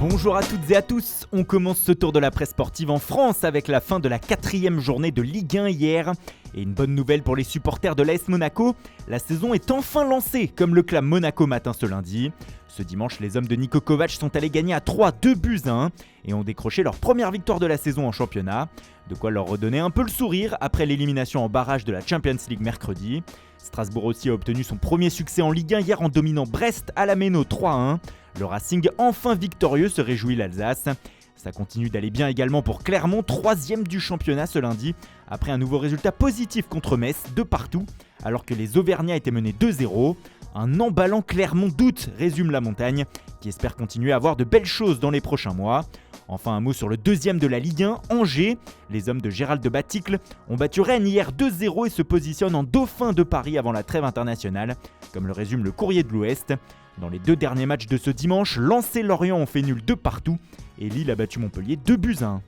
Bonjour à toutes et à tous, on commence ce tour de la presse sportive en France avec la fin de la 4e journée de Ligue 1 hier. Et une bonne nouvelle pour les supporters de l'AS Monaco, la saison est enfin lancée comme le clame Monaco Matin ce lundi. Ce dimanche, les hommes de Niko Kovac sont allés gagner à 3, 2 buts à 1 et ont décroché leur première victoire de la saison en championnat. De quoi leur redonner un peu le sourire après l'élimination en barrage de la Champions League mercredi. Strasbourg aussi a obtenu son premier succès en Ligue 1 hier en dominant Brest à la Méno 3-1. Le Racing enfin victorieux se réjouit l'Alsace. Ça continue d'aller bien également pour Clermont, 3e du championnat ce lundi, après un nouveau résultat positif contre Metz, de partout, alors que les Auvergnats étaient menés 2-0. Un emballant Clermont d'août résume la montagne, qui espère continuer à voir de belles choses dans les prochains mois. Enfin un mot sur le 2e de la Ligue 1, Angers. Les hommes de Gérald de Baticle ont battu Rennes hier 2-0 et se positionnent en dauphin de Paris avant la trêve internationale, comme le résume le Courrier de l'Ouest. Dans les 2 derniers matchs de ce dimanche, Lens et Lorient ont fait nul de partout et Lille a battu Montpellier 2 buts à 1.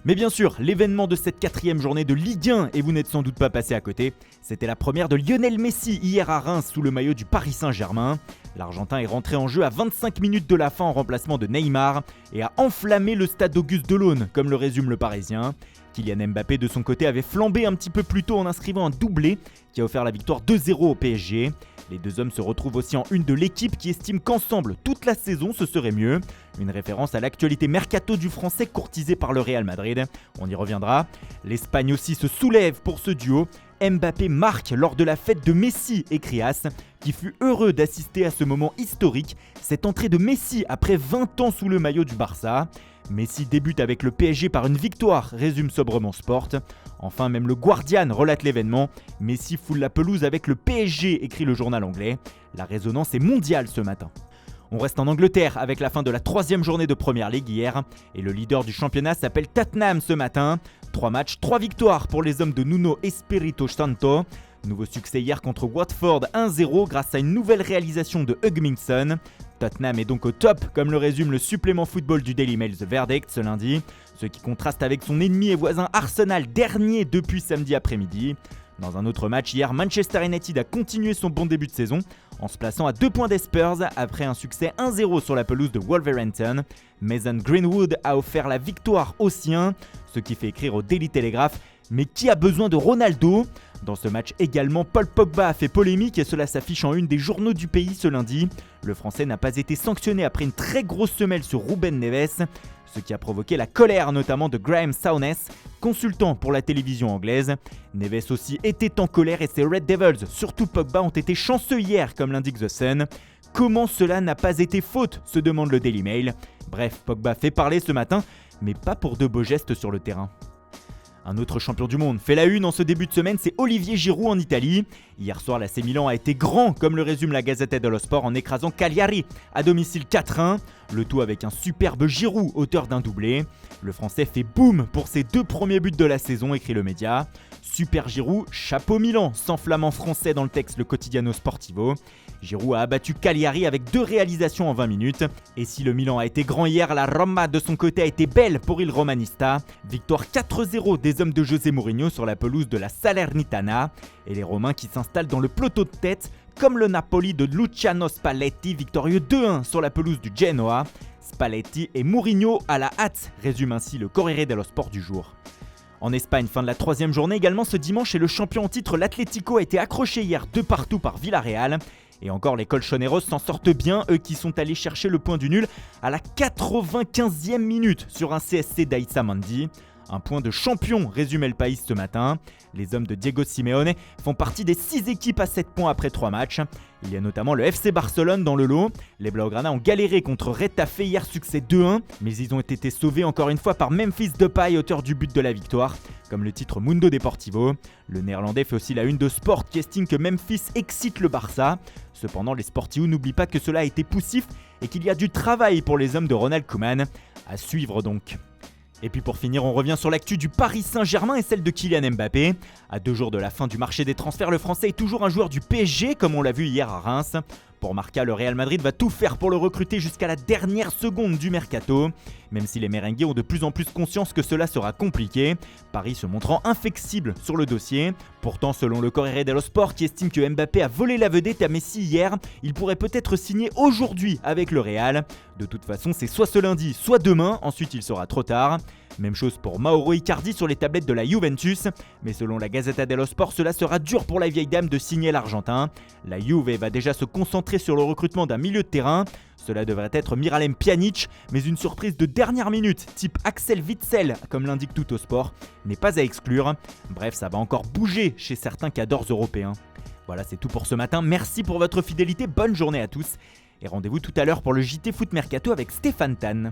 Mais bien sûr, l'événement de cette 4e journée de Ligue 1, et vous n'êtes sans doute pas passé à côté, c'était la première de Lionel Messi hier à Reims sous le maillot du Paris Saint-Germain. L'Argentin est rentré en jeu à 25 minutes de la fin en remplacement de Neymar et a enflammé le stade Auguste Delaune, comme le résume le Parisien. Kylian Mbappé de son côté avait flambé un petit peu plus tôt en inscrivant un doublé qui a offert la victoire 2-0 au PSG. Les deux hommes se retrouvent aussi en une de l'équipe qui estime qu'ensemble, toute la saison, ce serait mieux. Une référence à l'actualité mercato du français courtisé par le Real Madrid. On y reviendra. L'Espagne aussi se soulève pour ce duo. Mbappé marque lors de la fête de Messi, écrit As, qui fut heureux d'assister à ce moment historique, cette entrée de Messi après 20 ans sous le maillot du Barça. Messi débute avec le PSG par une victoire, résume sobrement Sport. Enfin, même le Guardian relate l'événement. Messi foule la pelouse avec le PSG, écrit le journal anglais. La résonance est mondiale ce matin. On reste en Angleterre avec la fin de la 3e journée de Premier League hier. Et le leader du championnat s'appelle Tottenham ce matin. 3 matchs, 3 victoires pour les hommes de Nuno Espirito Santo. Nouveau succès hier contre Watford 1-0 grâce à une nouvelle réalisation de Hugminson. Tottenham est donc au top, comme le résume le supplément football du Daily Mail The Verdict ce lundi, ce qui contraste avec son ennemi et voisin Arsenal, dernier depuis samedi après-midi. Dans un autre match hier, Manchester United a continué son bon début de saison en se plaçant à 2 points des Spurs après un succès 1-0 sur la pelouse de Wolverhampton. Mason Greenwood a offert la victoire aux siens, ce qui fait écrire au Daily Telegraph « Mais qui a besoin de Ronaldo ?» Dans ce match également, Paul Pogba a fait polémique et cela s'affiche en une des journaux du pays ce lundi. Le Français n'a pas été sanctionné après une très grosse semelle sur Ruben Neves, ce qui a provoqué la colère notamment de Graham Souness, consultant pour la télévision anglaise. Neves aussi était en colère et ses Red Devils, surtout Pogba, ont été chanceux hier comme l'indique The Sun. Comment cela n'a pas été faute, se demande le Daily Mail. Bref, Pogba fait parler ce matin, mais pas pour de beaux gestes sur le terrain. Un autre champion du monde fait la une en ce début de semaine, c'est Olivier Giroud en Italie. Hier soir, l'AC Milan a été grand, comme le résume la Gazzetta dello Sport, en écrasant Cagliari à domicile 4-1. Le tout avec un superbe Giroud, auteur d'un doublé. Le Français fait boum pour ses 2 premiers buts de la saison, écrit le média. Super Giroud, chapeau Milan, s'enflamme en français dans le texte Le Quotidiano Sportivo. Giroud a abattu Cagliari avec 2 réalisations en 20 minutes. Et si le Milan a été grand hier, la Roma de son côté a été belle pour il Romanista. Victoire 4-0 des hommes de José Mourinho sur la pelouse de la Salernitana. Et les Romains qui s'installent dans le peloton de tête, comme le Napoli de Luciano Spalletti, victorieux 2-1 sur la pelouse du Genoa. Spalletti et Mourinho à la hâte, résume ainsi le Corriere dello Sport du jour. En Espagne, fin de la 3e journée également ce dimanche et le champion en titre, l'Atlético, a été accroché hier de partout par Villarreal. Et encore, les Colchoneros s'en sortent bien, eux qui sont allés chercher le point du nul à la 95e minute sur un CSC d'Aïssa Mandi. Un point de champion, résume El País ce matin. Les hommes de Diego Simeone font partie des 6 équipes à 7 points après 3 matchs. Il y a notamment le FC Barcelone dans le lot. Les Blaugrana ont galéré contre Retafe hier, succès 2-1, mais ils ont été sauvés encore une fois par Memphis Depay, auteur du but de la victoire, comme le titre Mundo Deportivo. Le néerlandais fait aussi la une de Sport qui estime que Memphis excite le Barça. Cependant, les Sportivos n'oublient pas que cela a été poussif et qu'il y a du travail pour les hommes de Ronald Koeman. À suivre donc. Et puis pour finir, on revient sur l'actu du Paris Saint-Germain et celle de Kylian Mbappé. À 2 jours de la fin du marché des transferts, le Français est toujours un joueur du PSG, comme on l'a vu hier à Reims. Pour Marca, le Real Madrid va tout faire pour le recruter jusqu'à la dernière seconde du mercato. Même si les merengues ont de plus en plus conscience que cela sera compliqué, Paris se montrant inflexible sur le dossier. Pourtant, selon le Corriere dello Sport qui estime que Mbappé a volé la vedette à Messi hier, il pourrait peut-être signer aujourd'hui avec le Real. De toute façon, c'est soit ce lundi, soit demain, ensuite il sera trop tard. Même chose pour Mauro Icardi sur les tablettes de la Juventus, mais selon la Gazzetta dello Sport, cela sera dur pour la vieille dame de signer l'Argentin. La Juve va déjà se concentrer sur le recrutement d'un milieu de terrain. Cela devrait être Miralem Pjanic, mais une surprise de dernière minute, type Axel Witsel, comme l'indique Tuttosport, n'est pas à exclure. Bref, ça va encore bouger chez certains cadors européens. Voilà, c'est tout pour ce matin. Merci pour votre fidélité, bonne journée à tous. Et rendez-vous tout à l'heure pour le JT Foot Mercato avec Stéphane Tan.